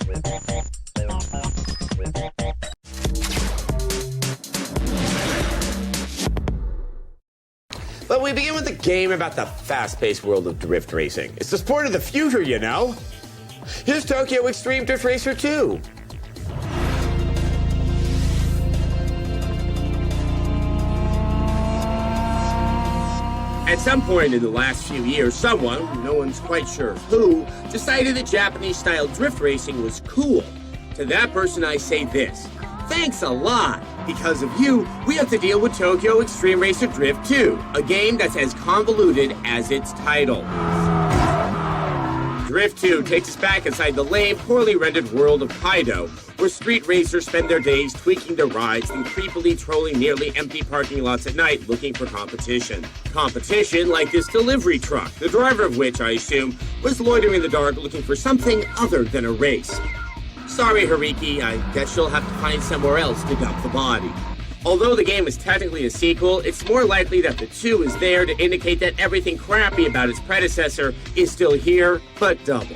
But we begin with a game about the fast-paced world of drift racing. It's the sport of the future, you know. Here's Tokyo Xtreme Drift Racer 2. At some point in the last few years, someone, no one's quite sure who, decided that Japanese-style drift racing was cool. To that person I say this: thanks a lot! Because of you, we have to deal with Tokyo Xtreme Racer Drift 2, a game that's as convoluted as its title. Drift 2 takes us back inside the lame, poorly rendered world of Kaido, where street racers spend their days tweaking their rides and creepily trolling nearly empty parking lots at night looking for competition. Competition like this delivery truck, the driver of which, I assume, was loitering in the dark looking for something other than a race. Sorry, Hariki, I guess you'll have to find somewhere else to dump the body. Although the game is technically a sequel, it's more likely that the 2 is there to indicate that everything crappy about its predecessor is still here, but doubled.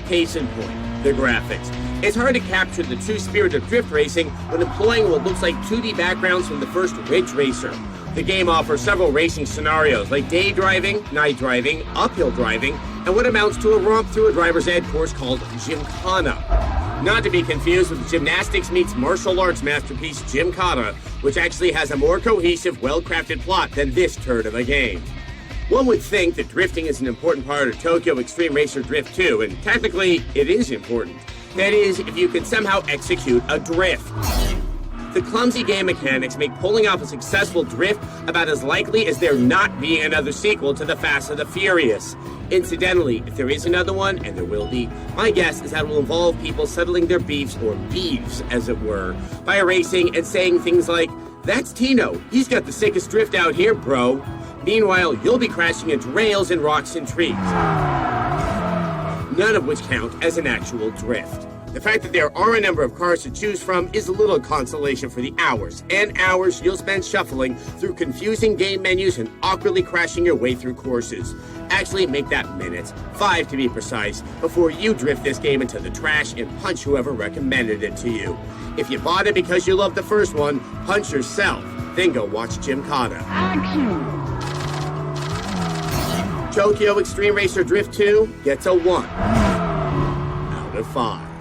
Case in point, the graphics. It's hard to capture the true spirit of drift racing when employing what looks like 2D backgrounds from the first Ridge Racer. The game offers several racing scenarios, like day driving, night driving, uphill driving, and what amounts to a romp through a driver's ed course called Gymkhana. Not to be confused with gymnastics meets martial arts masterpiece Gymkata, which actually has a more cohesive, well-crafted plot than this turd of a game. One would think that drifting is an important part of Tokyo Xtreme Racer Drift 2, and technically, it is important. That is, if you can somehow execute a drift. The clumsy game mechanics make pulling off a successful drift about as likely as there not being another sequel to The Fast and the Furious. Incidentally, if there is another one, and there will be, my guess is that it will involve people settling their beefs, or beefs, as it were, by racing and saying things like, "That's Tino, he's got the sickest drift out here, bro." Meanwhile, you'll be crashing into rails and rocks and trees. None of which count as an actual drift. The fact that there are a number of cars to choose from is a little consolation for the hours and hours you'll spend shuffling through confusing game menus and awkwardly crashing your way through courses. Actually, make that minutes, 5 to be precise, before you drift this game into the trash and punch whoever recommended it to you. If you bought it because you loved the first one, punch yourself. Then go watch Gymkhana. Tokyo Xtreme Racer Drift 2 gets a 1 out of 5.